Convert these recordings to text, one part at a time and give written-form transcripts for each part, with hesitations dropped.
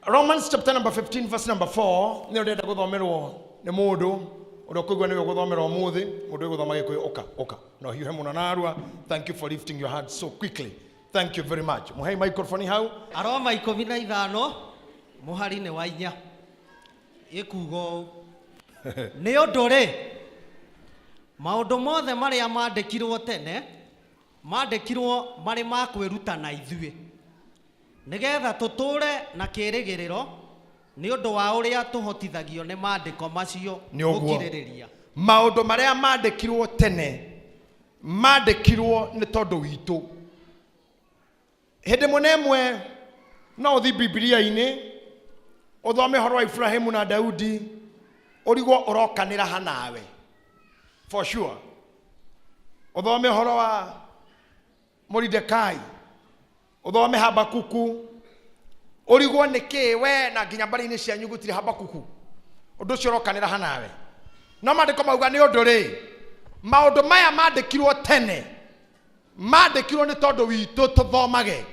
Romans chapter number 15 verse number 4 ni ndenda guthomerwo ni mundu uria kuigwa niwe guthomerwo muthi mundu guthoma gikuyu oka no hiyo hemuna narua. Thank you for lifting your hand so quickly. Thank you very much. Muhei microphone hau Aroma 15 muhari ne wa 4 ikugo ni ondore maundu mothe maria mandikirwo tene mandikirwo mari ma kwiruta na ithuĩ nigetha tuture na kirigiriro ni undu wa uria tuhotithagio ni mandiko macio gukiririria maundu maria mandikirwo tene mandikirwo ni tondu witu. Hindi munemwe no uthi Biblia-ini uthome horo wa Ibrahimu na Daudi urigwo urokanira hanawe for sure. Uthome horo wa Mordekai, uthome Habakuku urigwo niki we na nginya mbari-ini cianyu gutiri Habakuku undu ucio urokanira hanawe. No mandiko mauga ni undu ri maundu maya mandikirwo tene mandikirwo ni tondu witu tuthomage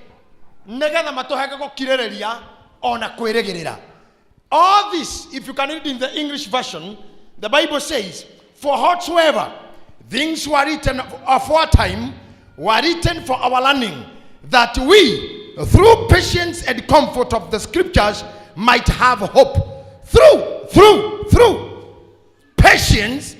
nigetha matuheke gukiririria ona kwirigirira. All this, if you can read in the English version, the Bible says, for whatsoever things were written aforetime were written for our learning, that we, through patience and comfort of the scriptures, might have hope. Through patience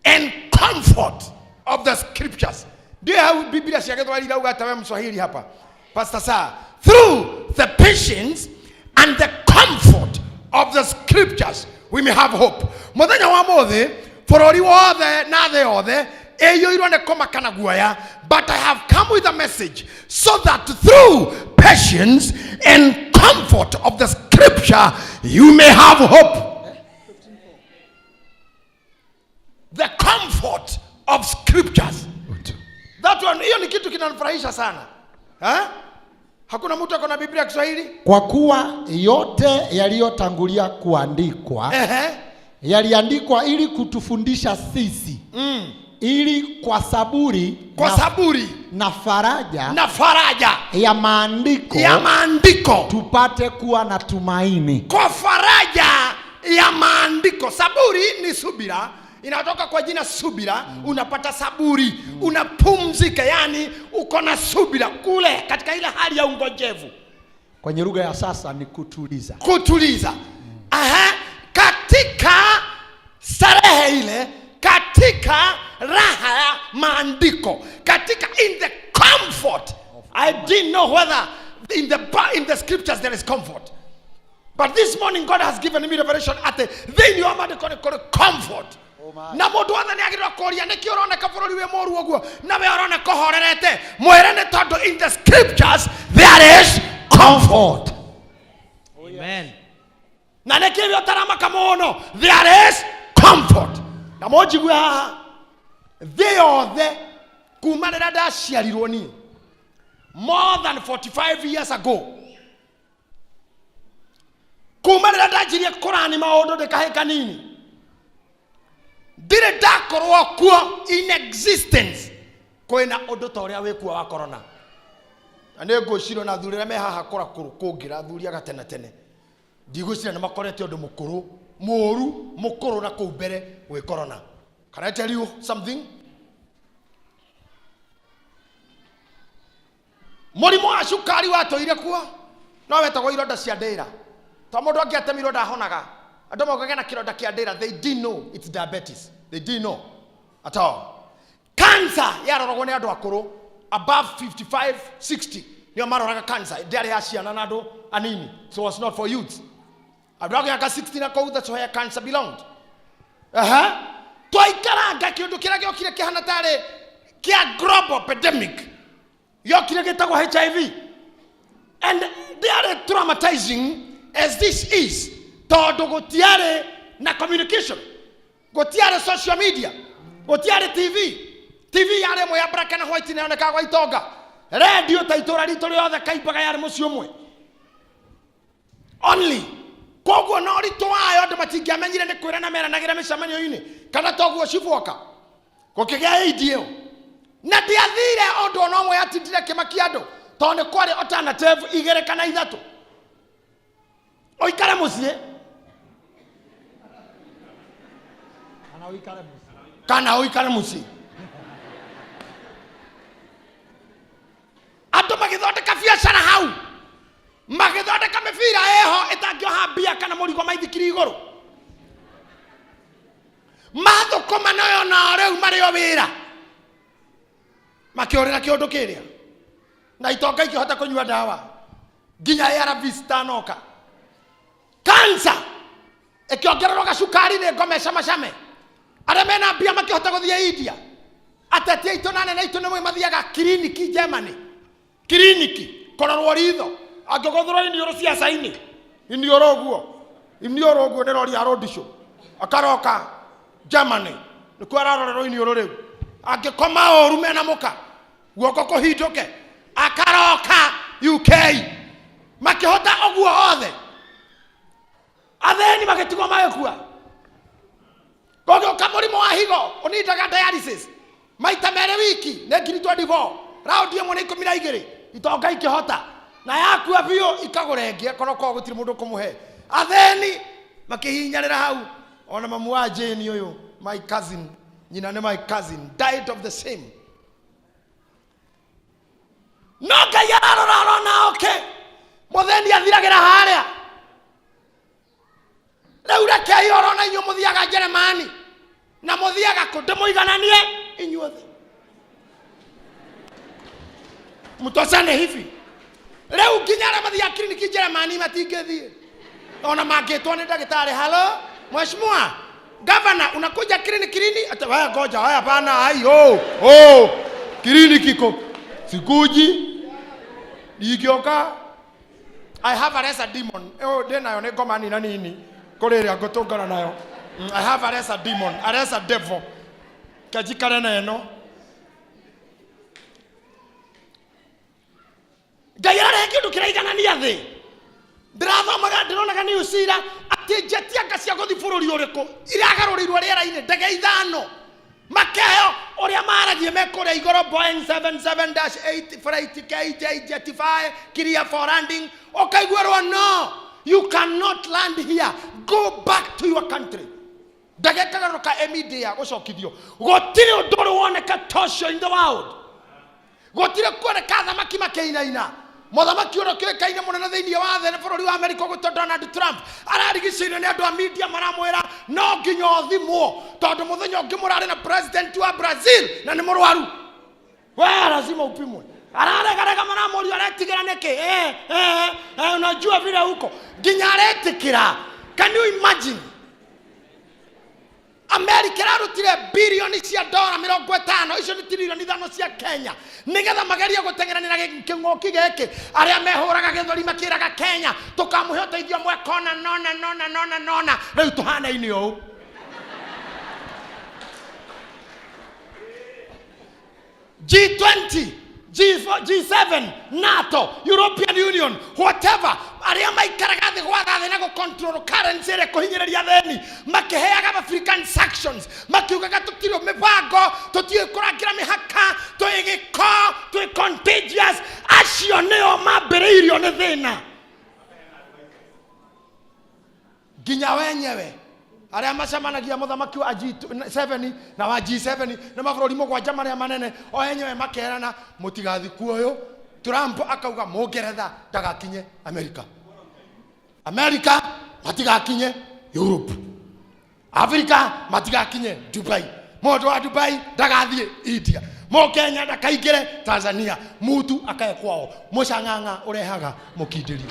and comfort of the scriptures. Do you have Biblia Mswahili hapa? Pastor Sir, through the patience and the comfort of the scriptures, we may have hope. Muthenya wa mothe forori wothe na the othe eyo irone koma kana guaya, but I have come with a message so that through patience and comfort of the scripture you may have hope. The comfort of scriptures. That one hiyo ni kitu kinanifurahisha sana. Hakuna mtu akona Biblia Kiswahili? Kwa kuwa yote yaliyotangulia kuandikwa yaliandikwa ili kutufundisha sisi ili kwa saburi na faraja ya maandiko tupate kuwa na tumaini. Kwa faraja ya maandiko. Saburi ni subira, inatoka kwa jina subira. Unapata saburi, unapumzika, yani uko na subira kule katika ile hali ya ungojevu. Kwenye lugha ya sasa ni kutuliza. Katika starehe ile, katika raha ya maandiko, katika in the comfort. I didn't know whether in the scriptures there is comfort, but this morning God has given me revelation at the then you are comfort. Na mundu wothe ni agirwa kuria niki uroneka bururi we moru oguo na we uroneka horerete mwere ni tondu in the scriptures there is comfort. Amen. Na niki we taramaka muno there is comfort. Na mojigwe haha they othe kumanira ndaciarirwo ni more than 45 years ago, kumanira ndajirie Qur'ani maundu ndikaheka nini dire dakorwo kuo in existence kwena undu ta uria wikuo wa corona. Ane ngociro na thurira me haha kora kungira thuria gatene tene ndigocira na makorete undu mukuru moru mukuru na kumbere we corona. Can I tell you something? Murimu wa cukari watoire kuo no wetagwo ironda cia ndira to mundu angiatemirwo ndahonaga. Andu mogaga na kironda kia ndira, they didn't know it's diabetes. They didn't know at all. Cancer yarorogwo ni andu akuru above 55 60 ni maroraga cancer ndari ya ciana na andu anini, so it's not for youth. Andu aka 60 na kou, that's where cancer belonged. Twikaranga kindu kiria giokire kihana tare kia global epidemic yokire gitagwo HIV, and they are traumatizing as this is. Todo gutiare na communication, gutiare social media, gutiare TV yare mo ya black and white ne oneka gwa itonga, radio taitora rito riothe kaipaga yare mucio mwe only koguo no rito ayo andu matingiamenyire ni kwira na mera nagira micamanio-ini kana toguo ciboka gukigia ADO na ndiathire undu no mwe atindire kimakia andu tondu kwari alternative igere kana ithatu. muciĩ Anaoikare musi. kana ũikare muciĩ. Andũ magĩthondeka biacara hau, magĩthondeka mĩbira eho ĩtangĩoha mbia kana mũrigo maithikiri igũrũ, mathũkũma nayo na rĩu marĩ o wĩra makĩũrĩra kĩũndũ kĩrĩa na itonga ikĩhota kũnyua ndawa nginya ARV citanoka. Kansa ĩkĩongererwo gacukari nĩ ngome camacame, arĩa mena mbia makĩhota gũthiĩ India. Ateti aitũ na anene aitũ nĩmwe mathiaga kiriniki Germany, kiriniki kũrorwo ritho angĩgũthũrwo iniũrũ ciaca-inĩ, iniũrũ ũguo nĩ rori ya road show, akaroka Germany nĩkuo ararorerwo iniũrũ rĩu, angĩkoma ũru mena mũka guoko kũhindũke akaroka UK makĩhota ũguo othe. Athĩni magĩtigwo magĩkua, gũgĩũka mũrimũ wa higo ũnindaga dialysis maita merĩ wiki nĩ ngiri 24, raundi ĩmwe nĩ 12, itonga ikĩhota na yakua biũ ikagũrengia koroko gũtirĩ mũndũ kũmũhe. Athĩni makĩhinyarĩra hau, ona mamu wa Jane ũyũ my cousin, nyina nĩ my cousin, died of the same. No Ngai ararora oke mũthĩni athiragĩra harĩa, rĩu rekei orona inyuĩ mũthiaga Jeremani na mũthiaga kũ ndĩmũigananie inyuothe mũtosane hivi. Rĩu nginya arĩa mathiaga kiriniki Jeremani matingĩthiĩ ona mangĩtwo nĩ ndagĩtarĩ. Halo mheshimiwa gavana, unakuja kliniki lini? Ata wewe ngoja, haya bana, hai kliniki ko sikuji nigioka. I have a resa demon. Dena yo ne ngoma ni na nini kũrĩrĩa ngũtũngana nayo. I have a resa demon, a resa devil kajikare na eno. Ngai arare kĩndũ kĩraiganania thĩ. Ndĩrathomaga ndĩronaga nĩ ũcira atĩ njeti anga cia gũthiĩ bũrũri ũrĩkũ iragarũrĩirwo rĩera-inĩ, ndege ithano makeo ũrĩa maragie mekũrĩa igũrũ, Boeing 77-8 flight KJ-85 clear for landing. Ũkaiguĩrwo no, you cannot land here, go back to your country. Ndege ĩkagarũrũka Emidia gũcokithio. Gũtirĩ ũndũ ũrĩ woneka tocio in the world, gũtirĩ kuoneka thamaki makĩinaina. Mũthamaki ũrĩa kĩoĩkaine mũnene thĩinĩ wa thĩ nĩ bũrũri wa Amerika gũtwo Donald Trump ararigicĩirio nĩ andũ a media maramwĩra no nginya ũthimwo tondũ mũthenya ũngĩ mũrarĩ na president wa Brazil na nĩ mũrwaru. Wewe lazima upimwe. Araregarega maramũria aretigĩra nĩkĩ? Unajua vile huko nginya aretikĩra. Can you imagine? Amerika ĩrarutire bilioni cia dola 50, icio nĩ tirilioni 5 cia Kenya, nĩgetha magerie gũtengeranĩra kĩng'ũki gĩkĩ. Arĩa mehũraga gĩthũri makĩraga Kenya tũkamũhe ũteithio mwekona nona rĩu tũhana-inĩ ũũ. G20, G7, NATO, European Union, whatever, arĩa maikaraga thĩ gwatha thĩ na gũcontrol currency ĩrĩa kũhinyĩrĩria thĩni, makĩheaga African sanctions, makiugaga tũtirĩ mĩbango, tũtiĩ kũrangĩra mĩhaka, twĩ gĩko, twĩ contagious. Acio nĩo mambĩrĩirio nĩ thĩna. Nginya wenyewe arĩa macemanagia mũthamaki wa G7 na wa G7 nĩ mabũrũri mũgwanja marĩa manene, o enyewe makerana mũtigathikwo ũyũ. Trump akauga Mũngeretha ndagakinye Amerika, Amerika matigakinye Europe, Afrika matigakinye Dubai, mũndũ wa Dubai ndagathiĩ India, Mũkenya ndakaingĩre Tanzania, mutu akae kwao. Mũcang'ang'a ũrehaga mũkindĩrio.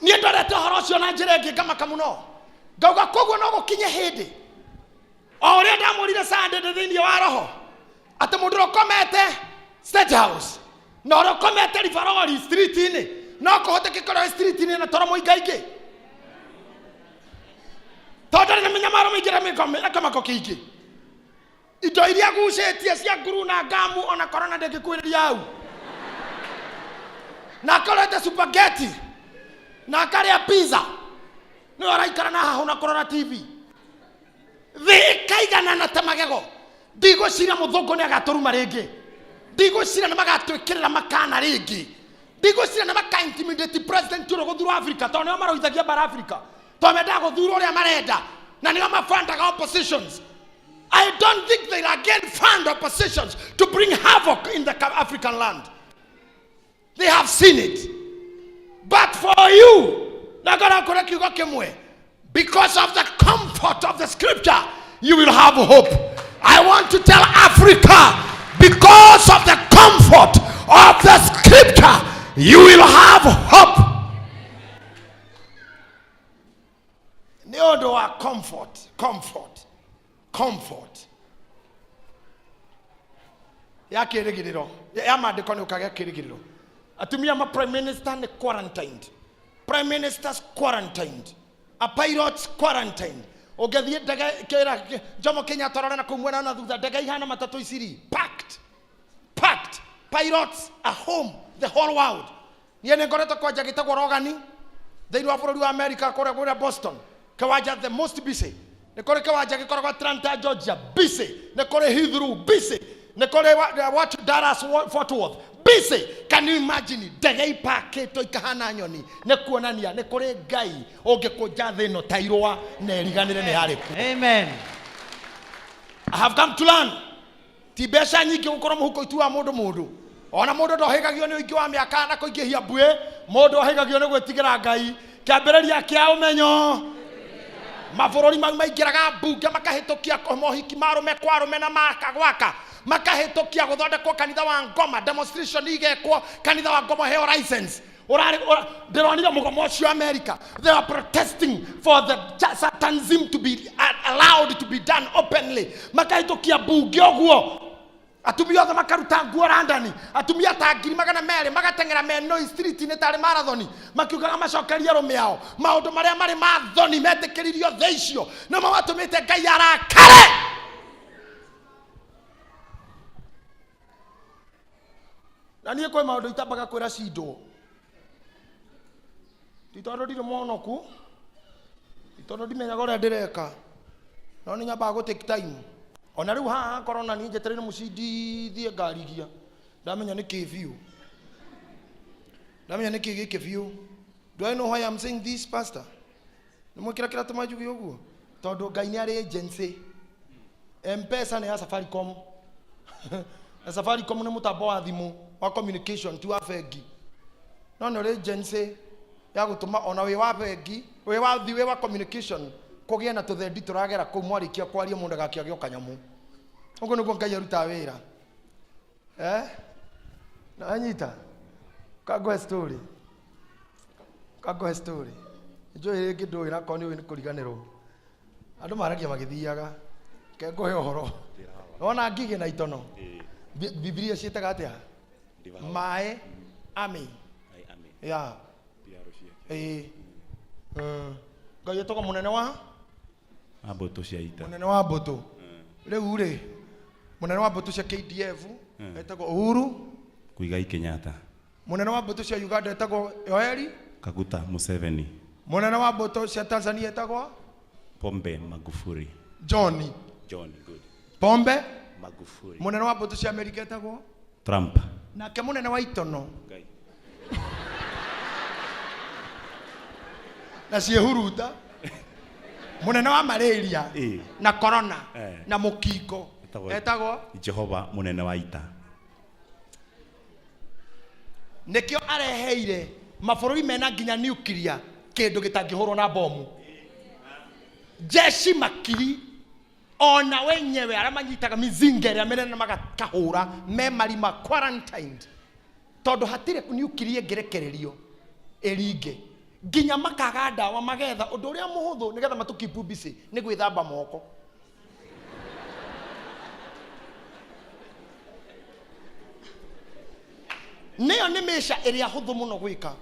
Niĩ ndorete ũhoro ũcio na njĩra ĩngĩ ngamaka mũno, ngauga koguo no gũkinye hĩndĩ o ũrĩa ndamũrire Sunday thĩinĩ wa roho atĩ mũndũ ũkomete State House na ũrĩa ũkomete Riveroli street-inĩ no kũhoteke kũrĩa street-inĩ na toro mũingaingĩ tondũ nĩ mĩnyamaro mĩingĩ na kamako kĩingĩ. Indo iria gucĩtie cia nguru na ngamu ona korona ndĩngĩkuhĩrĩria hau, na korete spaghetti na karĩa pizza nĩ araikara na hahu na kũrora TV. Thĩ ĩkaigana na ta magego ndigwiciria muthungu ni agaturuma ringi, ndigwiciria ni magatwikirira makana ringi, ndigwiciria ni maka-intimidate president uro guthurwo Africa tondu nio maroithagia bara Africa tondu mendaga guthurwo uria marenda na nio mafandaga oppositions. I don't think they again fund oppositions to bring havoc in the African land. They have seen it. But for you, because of the comfort of the scripture, you will have hope. I want to tell Africa, because of the comfort of the scripture, you will have hope. Comfort. Ya kirigiriro. Ya mandiko ni ukagea kirigiriro. Atumia ma prime minister ni quarantined. Prime ministers quarantined. A pilots quarantined. Ogethie daga kera Jomo Kenyatta arora na kumwena na thutha daga ihana matatu isiri. Packed. Pilots are home. The whole world. Niene ngoretwo kwa jagita gorogani. Theiru wa bururi wa America kore Boston. Kawaja the most busy. Nekore kawaja gikoragwo Atlanta Georgia busy. Nekore Heathrow busy. Nekore what Dallas Fort Worth busy. Can you imagine ndege ipaketo ikahana nyoni nekuonania nekore Ngai ungekuja thino tairwa na eriganire ni hariku. Amen. I have come to learn. Tibesha nyingi gukora muhuko itu wa mundu ona mundu ndohigagio ni uingi wa miaka na kuingihia bue mundu ohigagio ni gwitigira Ngai kiambiriria kia umenyo. Mabururi maingiraga mbunge makahitukia mohiki marume kwarume na makagwaka makahitukia guthondekwo kanitha wa Ngoma demonstration igekwo kanitha wa Ngoma heo license ndironire mugomo ucio America. They are protesting for the Satanism to be allowed to be done openly. Makahitukia mbunge oguo atumia othe makaruta nguo randani atumia ta ngiri magana meri magatengera meno street ni tari marathoni makiugaga macokerie rume ao maundu maria mari mathoni metikiririo theicio no mawatumite Ngai arakare. Na nie kwe maundu itambaga kwira cindo titondo ndire monoku titondo ndimenyaga uria ndireka no ni nyambaga take time. Ona riu haha corona ni njeterere mucindi thie ngarigia ndamenya ni kibiu ndamenya ni kigike biu. Do I know why I'm saying this, pastor? Nimwikira kira tumajugi uguo tondu Ngai ni ari agency. M-Pesa ni ya Safaricom. Na Safaricom ni mutambo wa thimu wa communication tu wa bengi no ni agency ya gutuma ona we wa bengi we wa thiwe wa communication kugia na tuthendi turagera ku mwarikia kwaria mundu gakiagio kanyamu ugo niguo Ngai aruta wira na anyita kago story njoe ringi ndui na koni we ni kuriganirwo andu maragia magithiaga kengo he ohoro ona ngige na itono Biblia cietaga atia mae ame ya Ngai etagwo munene wa Mboto cia ita. Munene wa mboto. Riu ri munene wa mboto cia KDF etagwo Uhuru Kuigai Kenyatta. Munene wa mboto cia Uganda etagwo Yoweri Kaguta Museveni. Munene wa mboto cia Tanzania etagwo Pombe Magufuli. John Good. Pombe Magufuli. Munene wa mboto cia Amerika etagwo Trump. Na ke munene wa itono Ngai. Na ciehuruta munene wa malaria na corona na mukingo etagwo Jehova munene wa ita. Nikio areheire mabururi mena nginya nuclear kindu gitangihurwo na bomu jeshi makiri ona wenyewe ara manyitaga mizinga ria menene magakahura me marima quarantined tondu hatire nuclear ngerekererio eringe nginya makaga ndawa magetha undu uria muhuthu nigetha matukipu busy ni gwithamba moko. Neyo ni mesha area huthu muno gwika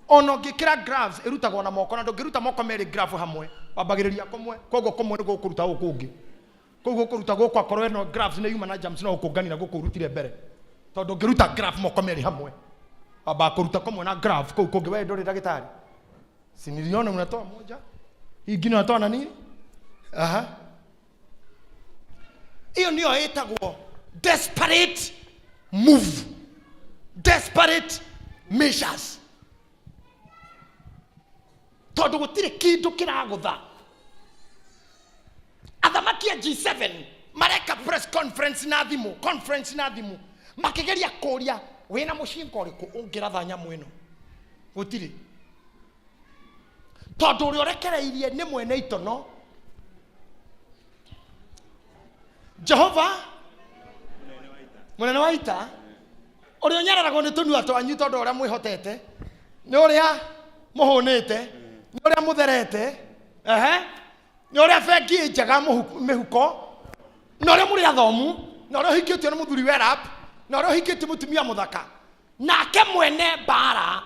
ono ngikira gloves irutagwo na moko na ndungiruta moko meri glove hamwe wambagiriria komwe kogo komwe ni gukuruta gukungi kogo kuruta gukwa akorwo no gloves ni yuma na germs no gukungani na gukurutire mbere tondu ngiruta glove moko meri hamwe aba kuruta komwe na glove kou kungi we ndori dagitari si niliona unatoa moja hii ngine unatoa na nini iyo niyo etagwo desperate move, desperate measures. Tondu gutire kindu kiragutha. Athamaki a G7 mareka press conference na thimu, makigeria kuria wina mucinga uriku ungiratha nyamu ino. Gutire. Tondu uri urekereirie ni mwene itono. Jehova munene wa ita uri unyararagwo ni tunua twanyu tondu uria mwihotete ni uria muhunite ni uria mutherete ni uria bengi njega mihuko ni uria muri athomu ni uria hikitio ni muthuri werap ni uria hikitio mutumia muthaka nake mwene bara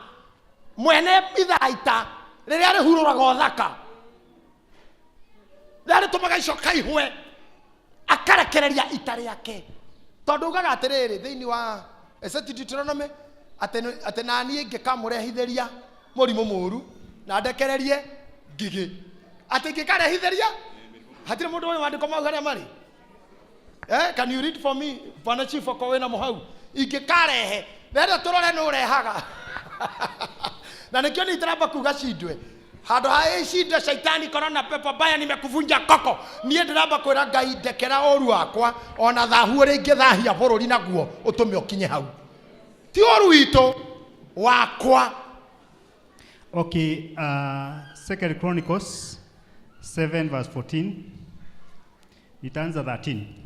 mwene ithaita riria rihururaga thaka riria tumaga icoka ihwe akarekereria ita riake tondu ugaga atiriri thiini wa Deuteronomy ate nani ingikamurehithiria murimu muru na ndekererie ngigi ate ingikarehithiria hatire mundu uyu wandiko mau haria mari can you read for me bwana chief okowe na muhau ingikarehe rero turore no rehaga na nikio ni taraba kuga cindwe hado ha icinde shaitani korona pepo baya nimekuvunja koko nie ndiramba kwira ngai ndekera oru wakwa ona thahu ri ngithahia bururi naguo utume okinye hau ti oru wito wakwa. Okay, 2 Chronicles 7 verse 14. It ends at 13.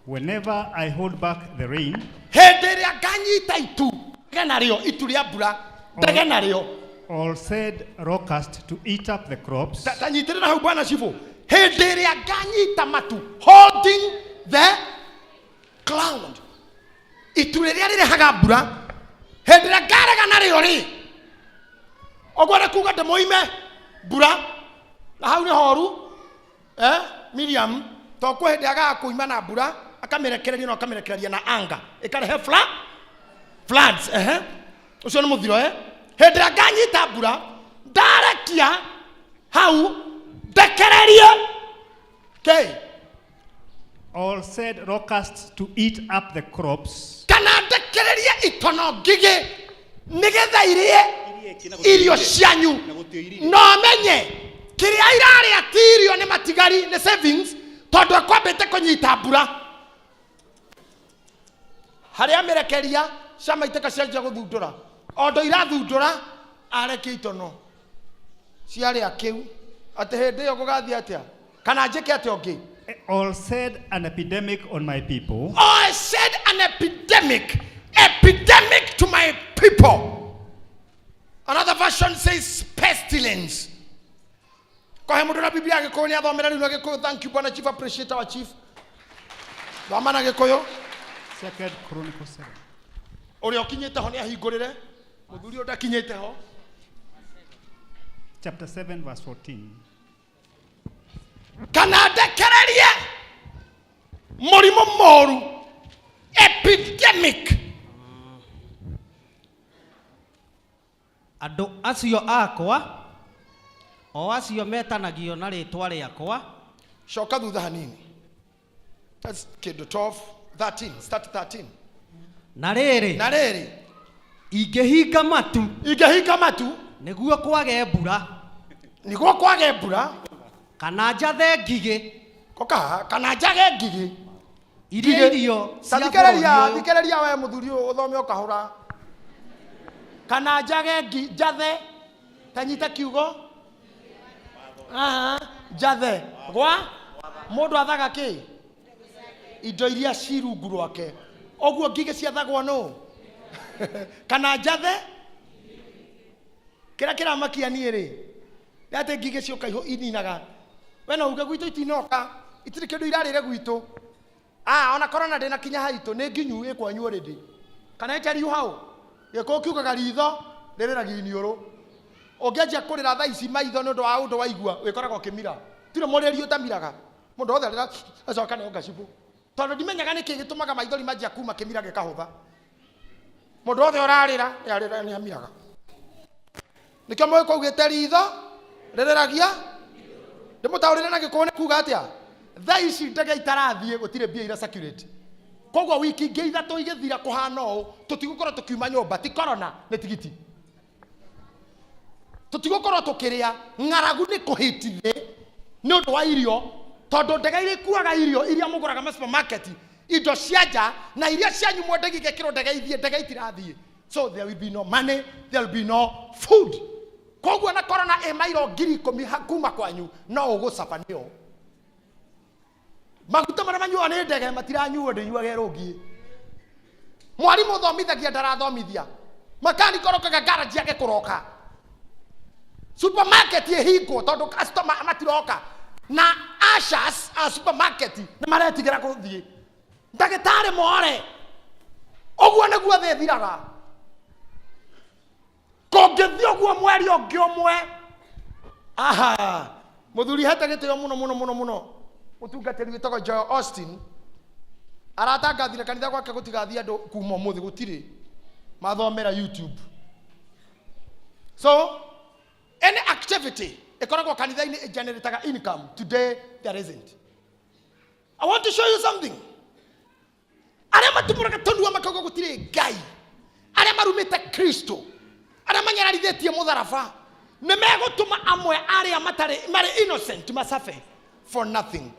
Whenever I hold back the rain, henderia nganyita itu genario itu ria mbura ndegenario all said locust to eat up the crops. Tanyitirira hau bwana chifu henderia nganyita matu holding the cloud itu ria rirehaga mbura henderia ngarega nario ri ogore kuga ndemoime mbura na hau ni horu Miriam to ko hendeaga kuima na mbura akamirekereria no akamirekereria na anga ikarehe floods ucio ni muthiro henderia nganyita mbura ndarekia hau ndekererie all said locusts to eat up the crops. Kana ndekererie itono ngigi nigetha irie irio cianyu no menye kiria irari atirio ni matigari ni savings tondu akwambite kunyita mbura haria mirekeria cama iteka cianjia guthundura ondo irathundura areke itono ciari akiu ati hindi iyo gugathia atia kana njike atia ongi. All said an epidemic on my people. I said an epidemic to my people. Another version says pestilence. Kwa hemu na Biblia yako ni athomera ni ngeko. Thank you bwana chief, appreciate our chief. Bamana gekoyo 2 Chronicles 7. Uri okinyete ho ni ahingurire muthuri odakinyete ho. Chapter 7 verse 14. Kana ndekererie murimu moru epidemic andu acio akwa o acio metanagio na ritwa riakwa shoka thutha hanini. That's kindu 12 13 start 13 na riri ingihinga matu niguo kwage mbura kana njathe ngigi koka kana njage ngigi irio thikereria we muthuri uthome ukahura kana njage njathe tanyita kiugo njathe gwa mundu athaga ki indo iria cirungu rwake oguo ngigi ciathagwo no kana njathe kira makia ni ri ate ngigi cioka iho ininaga we no uge gwitu itinoka itiri kindu irarire gwitu ona corona ndina kinya haitu ni nginyu ikwanyu already kana itari yu hau giko kiugaga ritho ririragia iniuru ungeanjia kurira tha ici maitho ni undu wa undu waigua wikoragwo kimira tire murerio tamiraga mundu othe rira acoka ni ngacibu tondu ndimenyaga niki gitumaga maitho limanjia kuma kimira gikahutha mundu othe urarira yarira ni amiraga nikyo moyo kugite ritho ririragia ndimutaurire na gikone kuga atia thaa ici ndege itarathie gutire mbia ira security koguo wiki ingi ithatu igithira kuhana ũũ tutigukorwo tukiuma nyũmba ti corona nĩ tigiti tutigukorwo tukiria ng'aragu nĩ kũhĩtithĩ nĩ ũndũ wa irio tondũ ndege iria ikuaga irio iria mũgũraga ma supermarket indo cia nja na iria cianyu mwendegi gekĩrwo ndege ithie ndege itirathiĩ so there will be no money there will be no food koguo na corona emairo 10,000 kuma kwanyu no ũgũcaba nĩyo maguta marĩa manyuaga nĩ ndege matiranyuo ndĩnyuage rũngi mwarimũ thomithagia ndarathomithia makaniko rokaga garage yake kũroka supermarket ĩhingwo tondũ customer matiroka na ashas a supermarket nĩ maretigĩra gũthiĩ ndagĩtarĩ more ũguo nĩguo thĩ thiraga kũngĩthiĩ ũguo mweri ũngĩ ũmwe aha mũthuri hete gĩtĩo mũno mũtungatĩri wĩtagwo Joel Austin aratangathire kanitha gwake gũtigathiĩ andũ kuma ũmũthĩ gũtirĩ mathomera YouTube so any activity ikoragwo kanitha-inĩ generate income today there isn't. I want to show you something. Arĩa matumũraga tondua makauga gũtirĩ Ngai arĩa marumĩte Kristo arĩa manyararithĩtie mũtharaba nĩ megũtũma amwe arĩa marĩ innocent masafe for nothing.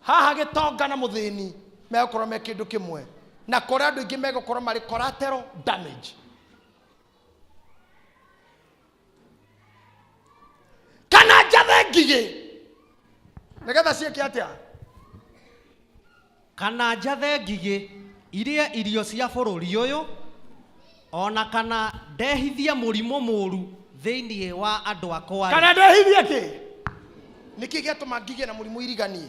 Haha gĩtonga na mũthĩni megũkorwo me kĩndũ kĩmwe na kũrĩa andũ aingĩ megũkorwo marĩ collateral damage. Kana njathe ngigĩ nĩgetha ciĩke atĩa kana njathe ngigĩ iria irio cia bũrũri ũyũ ona kana ndehithie mũrimũ mũru thĩinĩ wa andũ akwa kana ndehithie kĩ nĩkĩ gĩatũma ngigĩ na mũrimũ iriganie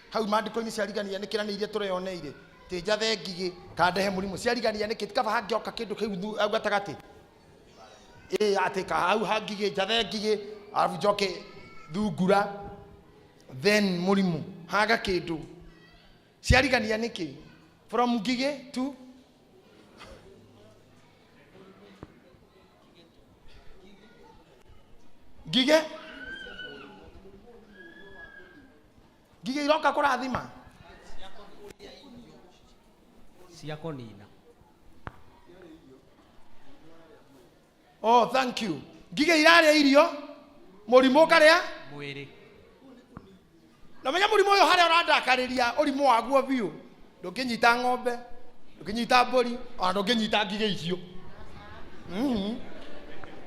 hau maandĩko-inĩ ciarigania nĩ kĩranĩirie tũreyoneire tĩ njathe ngigĩ kana ndehe mũrimũ ciarigania nĩkĩ tikaba hangĩoka kĩndũ kĩu au gatagatĩ atĩ hau hangigĩ njathe ngigĩ arabu njoke thungura then mũrimũ haga kĩndũ ciarigania nĩkĩ from ngigĩ to ngigĩ iroka kũrathima cia kũnina. Oh, thank you. Ngigĩ irarĩa irio mũrimũ karĩa mwĩrĩ na menya mũrimũ ũyũ harĩa ũrandakarĩria ũrimũ waguo biũ ndũkĩnyita ng'ombe ndũkĩnyita mbũri ona ndũkĩnyita ngigĩ icio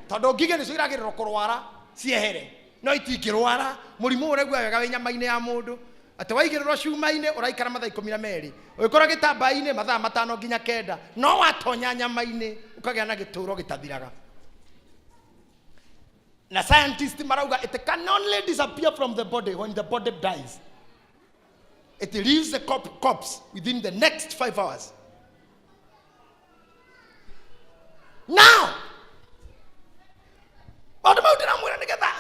tondũ ngigĩ nĩcio iragĩrĩrwo kũrwara ciehere no itingĩrwara mũrimũ ũrĩa wega wĩ nyama-inĩ ya mũndũ atĩ waigĩrĩrwo cuma-inĩ ũraikara mathaa 12 ũgĩkora gĩtambaya-inĩ mathaa 5 nginya 9 no watonya nyama-inĩ ũkagĩa na gĩtũũro gĩtathiraga. Na scientists marauga it can only disappear from the body when the body dies. It leaves the corpse within the next 5 hours. Now, what about the namwira nĩgetha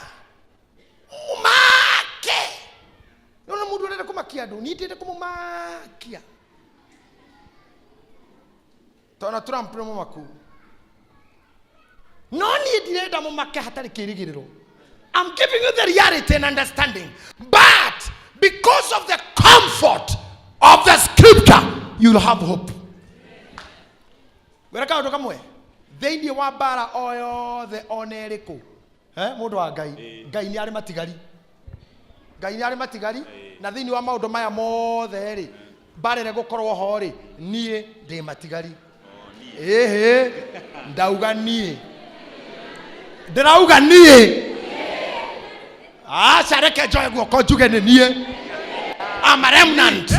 mumake nona mũndũ ũrenda kũmakia andũ nĩndĩrenda kũmũmakia tona Trump nĩ mũmaku no niĩ ndirenda mũmake hatarĩ kĩrĩgĩrĩro. I'm giving you the reality and understanding, but because of the comfort of the scripture you'll have hope. Wera kaũndũ kamwe thĩinĩ wa mbara o yothe ona ĩrĩkũ mũndũ wa Ngai nĩ arĩ matigari Ngai nĩ arĩ matigari na thĩinĩ wa maũndũ maya mothe rĩ mbara ĩrĩa gũkorwo ho rĩ niĩ ndĩ matigari ndauga niĩ ndĩrauga niĩ aca reke njoe guoko njuge nĩ niĩ I'm a remnant.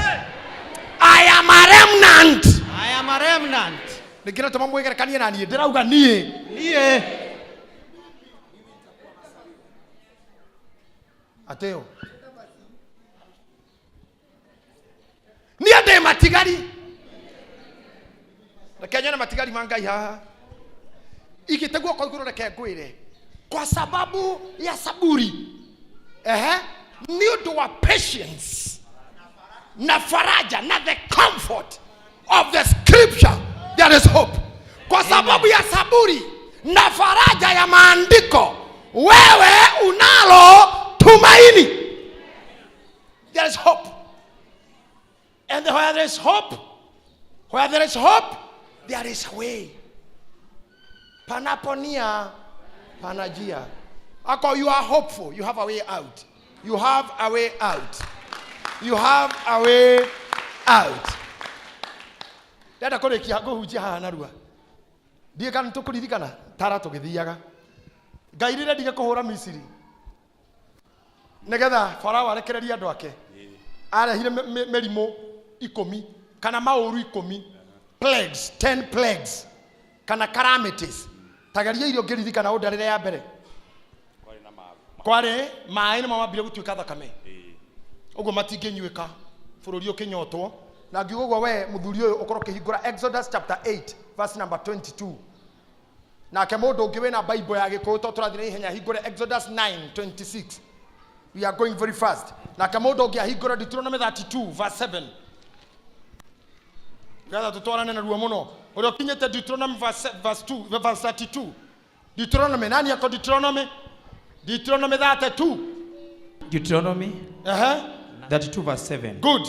I am a remnant. I am a remnant. Nĩkĩra tũma mwĩgerekanie na niĩ ndĩrauga niĩ ateo niĩ ndĩ matigari reke nyone matigari ma Ngai haha igĩte guoko igũrũ reke ngwĩre kwa sababu ya saburi nĩ ũndũ wa patience na faraja na the comfort of the scripture there is hope. Kwa sababu ya saburi na faraja ya maandiko wewe unalo tumaini. There there is hope. And where there is hope, there is a way. Panaponia, panajia. Ako, you are hopeful. You have a way out. You have a way out. You have a way out. Dada kore kiago hujia hanarua. Dia kan tukuririkana tara tugithiaga. Ngairire dige kuhura Misiri. Negetha Farao arekereria andu ake. Arehire merimo 10 kana mauru 10. Plagues, 10 plagues. Kana calamities. Tagaria irio ngiririkana undarire ya mbere. Kware maĩ nĩ mamambire gũtuĩka thakame. Ũguo matingĩnyuĩka bũrũri ũkĩnyotwo. Na ngiuga ũguo we mũthuri ũyũ ũkorwo kĩhingũra Exodus chapter 8 verse number 22. Nake mũndũ ũngĩ wĩna Bible ya Gĩkũyũ to tũrathiĩ ihenya hingũre Exodus 9:26. We are going very fast. Nake mũndũ ũngĩ ahingũre Deuteronomy 32 verse 7. Gatha tũtwarane na ruo mũno. Ũrĩa ũkinyĩte Deuteronomy verse 32. Deuteronomy nani yako Deuteronomy? Deuteronomy 32. Deuteronomy 32 verse 7. Good.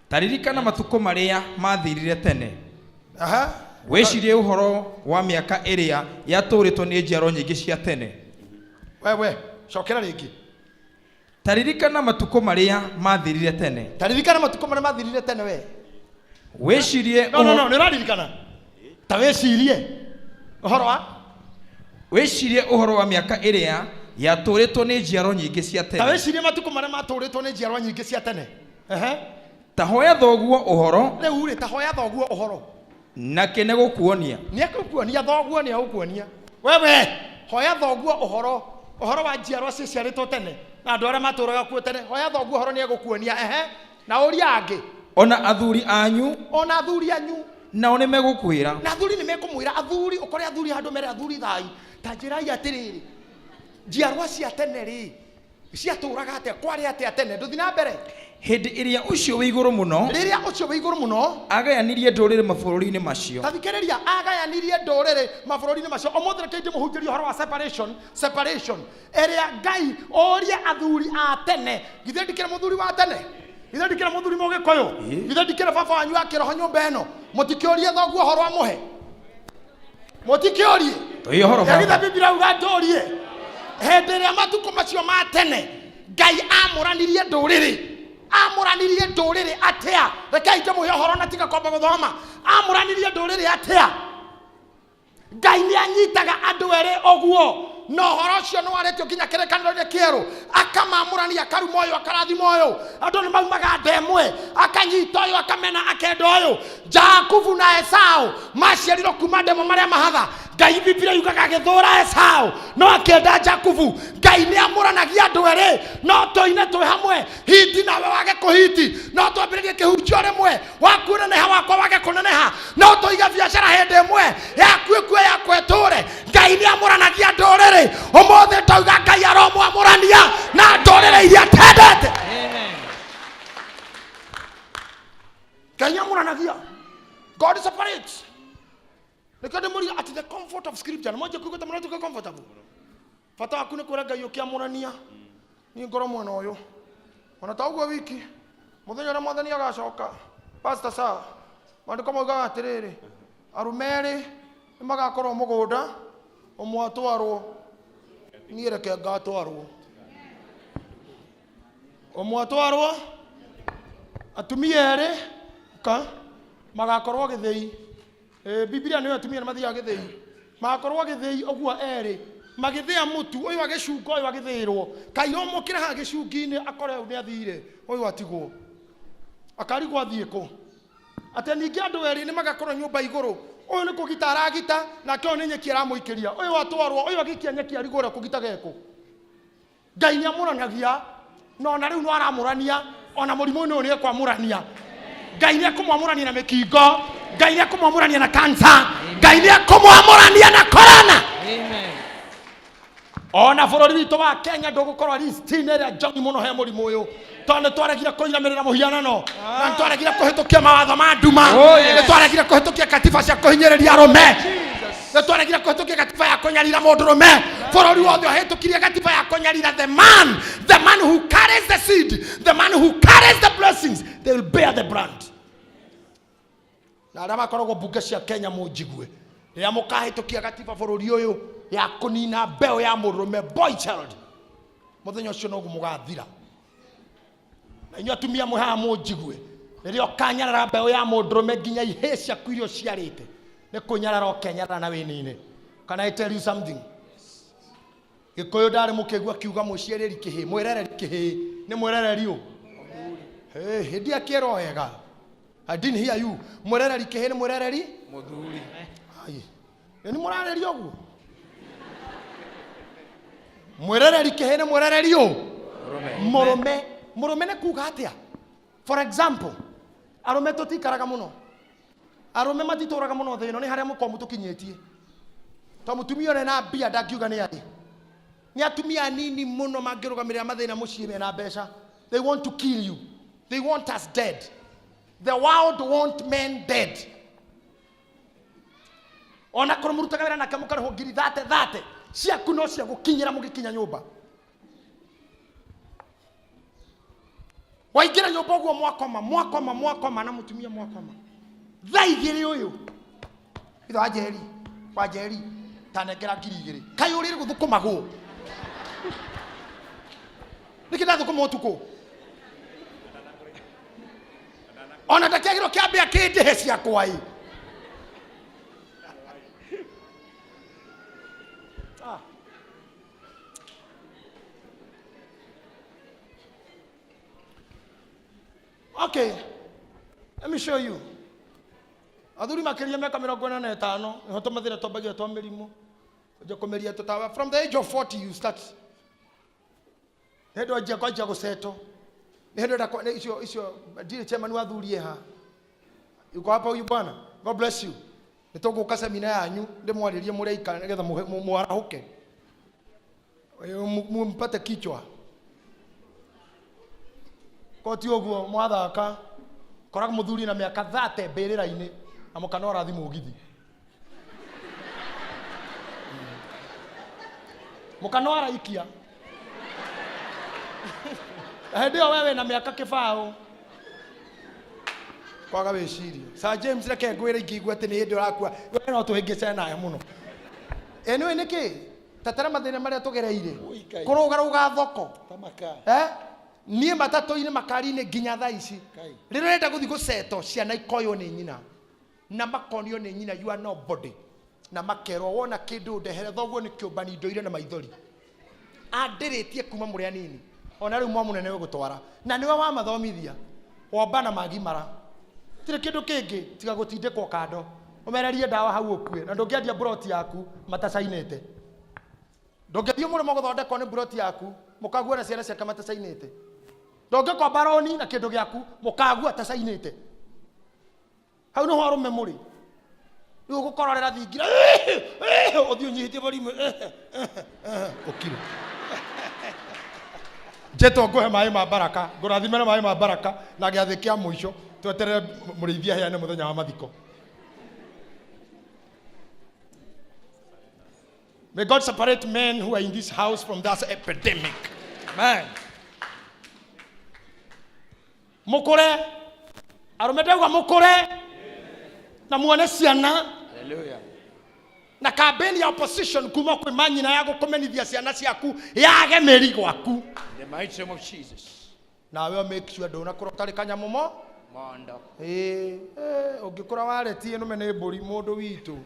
Taririkana matuko maria mathirire tene. Wecirie uhoro wa miaka iria yatũrĩtwo nĩ njiaro nyingĩ cia tene. Wewe, cokera rĩngĩ. Taririkana matuko maria mathirire tene. Taririkana matuko maria mathirire tene we. Wecirie No, nĩũraririkana. Ta wecirie. Ũhoro wa? Wecirie uhoro wa miaka iria yatũrĩtwo nĩ njiaro nyingĩ cia tene. Ta wecirie matuko maria matũrĩtwo nĩ njiaro nyingĩ cia tene. Tahoya thoguo uhoro. Rĩu rĩ tahoya thoguo uhoro. Nake nĩ gũkuonia. Nĩegũkuonia thoguo nĩ agũkuonia. Wewe, hoya thoguo uhoro. Uhoro wa njiaro ciarĩtwo tene. Na andũ arĩa matũraga kuo tene. Hoya thoguo uhoro nĩ egũkuonia. Na ũria angĩ. Ona athuri anyu. Ona athuri anyu. Nao nĩ megũkwĩra. Na athuri nĩ mekũmwĩra athuri ũkore athuri handũ mere athuri thai. Ta njĩrai atĩrĩrĩ. Njiarwa cia tene rĩ. Ciatũraga atĩa kwarĩ atĩa tene. Ndũthi na mbere. Hĩndĩ ĩrĩa ũcio wĩ igũrũ mũno. Rĩrĩa ũcio wĩ igũrũ mũno. Agayanirie ndũrĩrĩ mabũrũri-inĩ macio. Tathikĩrĩria agayanirie ndũrĩrĩ mabũrũri-inĩ macio. Ũmũthĩ reke mũhunjĩrie ũhoro wa separation. Ĩrĩa Ngai oria athuri a tene. Githĩ ndikĩra mũthuri wa tene. Githĩ ndikĩra mũthuri Mũgĩkũyũ. Githĩ ndikĩra baba wanyu akĩroho nyũmba ĩno. Mũtikĩorie thoguo ũhoro amũhe. Mũtikĩorie. Tũĩ ũhoro baba. Githĩ Biblia uga ndũrie. Hĩndĩ ĩrĩa matukũ macio ma tene Ngai amũranirie ndũrĩrĩ atĩa. Rekei ndĩmũhe ũhoro na tiga kwamba gũthoma. Amũranirie ndũrĩrĩ atĩa. Ngai nĩ anyitaga andũ erĩ ũguo. No ũhoro ũcio nĩ warĩtio nginya kĩrĩkanĩro-inĩ kĩerũ. Akamamũrania akaruma ũyũ akarathima ũyũ. Andũ nĩ maumaga ndemwe. Akanyita ũyũ akamena akenda ũyũ. Jakubu na Esau maciarirwo kuma ndemwe marĩa mahatha. Ngai Biblia yugaga agĩthũũra Esau no akenda Jakubu. Ngai nĩ amũranagia andũ erĩ no tũine twĩ hamwe. Hiti nawe wage kũhiti. No twambĩrĩrie kĩhunjio rĩmwe. Waku neneha wakwa wage kũneneha. No tũige biacara hĩndĩ ĩmwe. Yaku ĩkue yakwa ĩtũũre. Ngai nĩ amũranagia ndũrĩrĩ. Ũmũthĩ tauga Ngai aromwamũrania na ndũrĩrĩ iria tendete. Ngai amũranagia. God separates. At the comfort of scripture. Mmoja kuko tamana tuko comfortable. Fata waku nĩ kwĩra Ngai ũkĩamũrania. Ni ngoro mwena ũyũ. Ona ta ũguo wiki. Mũthenya ũrĩa Mwathani agacoka. Pastor Sawa. Maandĩko moigaga atĩrĩrĩ. Arũme erĩ nĩ magakorwo mũgũnda. Ũmwe atwarwo. Niĩ reke ngatwarwo. Ũmwe atwarwo. Atumia erĩ. Magakorwo gĩthĩi. Biblia nĩ atumia mathiaga gĩthĩi. Magakorwo gĩthĩi ũguo erĩ. Magĩthĩa mũtu ũyũ agĩcunga ũyũ agĩthĩĩrwo. Kairũ mũkĩra ha gĩcungi-inĩ akore nĩ athire. Ũyũ atigwo. Akarigwo athiĩ kũ. Atĩ ningĩ andũ erĩ nĩ magakorwo nyũmba igũrũ. Ũyũ nĩ kũgita aragita nake ũyũ nĩ nyeki aramũikĩria. Ũyũ atwarwo ũyũ agĩikia nyeki arigũre kũgita geko. Ngai nĩ amũranagia no na rĩu no aramũrania ona mũrimũ ũyũ nĩ ekwamũrania. Ngai nĩ ekũmwamũrania na mĩkingo. Ngai nĩ ekũmwamũrania na cancer. Ngai nĩ ekũmwamũrania na corona. Amen. Ona bũrũri witũ wa Kenya ndũgũkorwo list-inĩ ĩrĩa njogi mũno he mũrimũ ũyũ. Tondũ nĩ twaregire kũinamĩrĩra mũhianano. Na nĩ twaregire kũhĩtũkia mawatho ma nduma. Nĩ twaregire kũhĩtũkia katiba cia kũhinyĩrĩria arũme. Nĩ twaregire kũhĩtũkia katiba ya kũnyarira mũndũrũme. Bũrũri wothe ũhĩtũkirie gatiba ya kũnyarira the man who carries the seed, the man who carries the blessings, they will bear the brand. Na arĩa makoragwo mbunge cia Kenya mũnjigue rĩrĩa mũkahĩtũkia gatiba bũrũri ũyũ ya kũnina mbeũ ya mũrũme boy child, mũthenya ũcio noguo mũgathira. Na inyuĩ atumia mwĩ haha mũnjigue rĩrĩa ũkanyarara mbeũ ya mũndũrũme nginya ihĩ ciaku iria ũciarĩte, nĩ kũnyarara ũkenyarara na wĩnine. Can I tell you something? Gĩkũyũ ndarĩ mũkĩigua kiuga mũciarĩri kĩhĩ, mwĩrereri kĩhĩ, nĩ mwĩrereri ũ? Hĩndĩ akĩrwo wega. I didn't hear you. Mwĩrereri kĩhĩ nĩ mwĩrereri? Mũthuri. Nĩ mũrareri ũguo? Mwĩrereri kĩhĩ nĩ mwĩrereri ũ? Mũrũme. Mũrũme nĩ kuga atĩa? For example, arũme tũtikaraga mũno. Arũme matitũraga mũno thĩ ĩno, nĩ harĩa mũkorwo mũtũkinyĩtie. To mũtumia ũrĩa na mbia ndakiuga nĩ arĩ. Ni atumia nini muno mangĩrũgamĩrĩra mathĩna mũciĩ mena mbeca. They want to kill you. They want us dead. The world want men dead. Ona korwo mũrutaga wĩra nake mũkarĩhwo ngiri 30 ciaku no cia gũkinyĩra mũgĩkinya nyũmba. Waingĩra nyũmba ũguo mwakoma na mũtumia mwakoma. Thaa igĩrĩ ũyũ. Itho wajeri tanengera ngiri igĩrĩ. Kaĩ ũrĩ gũthũkũmagwo. Niki ndathũkũma ũtukũ. Ona ndakĩagĩrwo kĩambia kĩndĩhe ciakwa ĩ. Okay, let me show you. Athuri makĩria mĩaka 45 nĩho tũmathĩra twambagia twa mĩrimũ. Kũmeria tũtawa from the age of 40 you start. Nĩndũ anjia kwanjia gũceto. Nĩndũ icio ndire chairman wa athuri ha. Yuko hapa huyu bwana. God bless you. Nĩtũgũka seminar yanyu ndĩmwarĩrie mũreika nĩgetha mũarahuke. Mpate kichwa. Koti ũguo mwathaka. Koraga mũthuri na mĩaka 30 mbĩrĩra-inĩ na mũkanora thimũ ũgithi. Mũkanora ikia. Hĩndĩ ĩyo wewe na mĩaka kĩbaũ. Kwaga wĩciria. Sir James reke ngwĩre ingĩigua atĩ nĩ hĩndĩ ũrakua. Wewe no tũhĩngĩce nayo mũno. Nĩũĩ nĩkĩ? Tatara mathĩna marĩa tũgereire. Kũrũgarũga thoko. Tamaka. Niĩ matatũ-inĩ makari-inĩ nginya thaa ici. Rĩrĩa ũrenda gũthiĩ gũceto ciana ikoywo nĩ nyina. Na makonio nĩ nyina you are nobody. Na makerwo wona kĩndũ ndehere thoguo nĩ kĩũmbani ndoire na maithori. Andĩrĩtie kuma mũrĩ anini. Ona rĩu mũnene gũtwara. Na niwe wa mathomithia. Womba na magimara. Tire kĩndũ kĩngĩ tiga gũtindĩkwo kando. Ũmererie ndawa hau ũkue. Na ndũngĩendia broti yaku matacainĩte. Ndũngĩthiĩ mũrĩmo gũthondekwo nĩ broti yaku mũkagua na ciana ciake matacainĩte. Ndũngĩkwa baroni na kĩndũ gĩaku mũkagua tacainĩte. Hau nĩho arũme mũrĩ. Rĩu gũkororera thingira. Ũthiĩ ũnyihĩtie volume. Ũkire. Njeto ngũhe maĩ ma baraka. Ngũrathimĩre maĩ ma baraka na gĩathĩ kĩa mũico. Tweterere mũrĩithia heane mũthenya wa mathiko. May God separate men who are in this house from that epidemic. Amen. Mukure. Arume ndauga mukure. Na muone ciana. Hallelujah. Na kampeni ya opposition kuma kwĩ manyina ya gũkomenithia ciana ciaku yage mĩri gwaku. The mighty name of Jesus. Nawe make sure ndũnakũra ũtarĩ kanyamũ Mondo. Ũngĩkũra waretie nũme nĩ mbũri mũndũ witũ.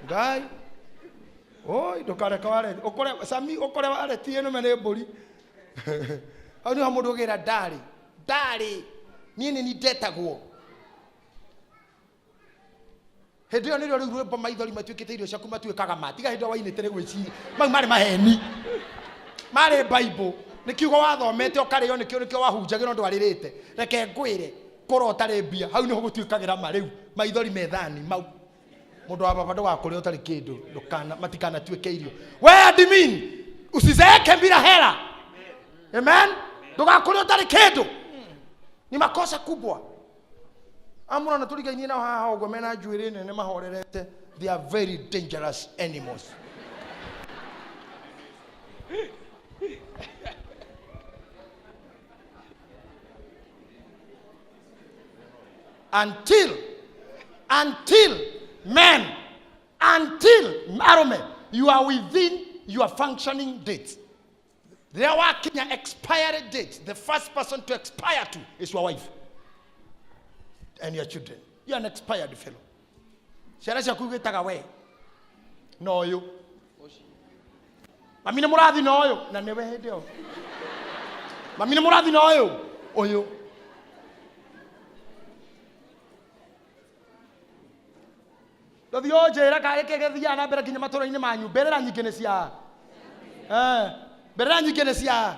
Ngai. Oi ndukareka wareti. Ũkore Sami ũkore waretie nũme nĩ mbũri. Hau nĩho mũndũ ũgĩra ndarĩ. Niĩ nĩ ndetagwo. Hĩndĩ ĩyo nĩrĩo rĩu rwĩmbo maithori matuĩkĩte irio ciaku matuĩkaga ma. Tiga hĩndĩ ĩyo wainĩte nĩ gwĩciria. Mau marĩ maheni. Marĩ Bible. Nĩ kiugo wathomete ũkarĩo nĩkĩo wahunjagĩra ũndũ warĩrĩte. Reke ngwĩre kũra ũtarĩ mbia. Hau nĩho gũtuĩkagĩra ma rĩu. Maithori methani mau. Mũndũ wa baba ndũgakũrĩa ũtarĩ kĩndũ. Matikanatuĩke irio. We admin usizeeke bila hela. Amen. Ndũgakũrĩa ũtarĩ kĩndũ. Ni makosa kubwa. Amuna natũrigainie nao haha ũguo mena njuĩrĩ nene mahorerete. They are very dangerous animals. Arome, you are within your functioning date. There are Kenya expiry date. The first person to expire to is your wife and your children. You are an expired fellow. Sharasha kugetaga we. No you. Mamina murathi no yo na newe hedeo. Mamina murathi no yo. Oyo. Ndio jera kale kegethia na mbere kinya matoro-ini manyu berera nyingene cia berera nyingene cia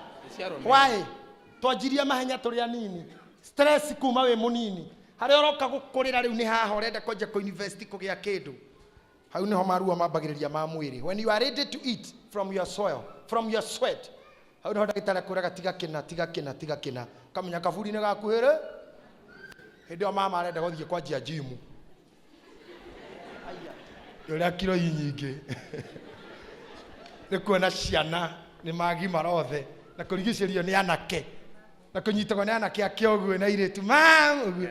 why twanjirie mahenya turi anini stress kuma we munini hari oroka gukurira riu ni haha urenda kwanja ko university kugia kindu hau niho marua mambagiriria ma mwiri. When you are ready to eat from your soil, from your sweat, hau niho ndagitara kuraga tiga kina kamenya kaburi ni gakuhire hindi o mama arenda guthie kwanjia gym Yoria kilo nyingi. Ni kuona ciana ni magi marothe na kurigicerio ni anake na kunyitagwo ni anake akioguo na iretu mam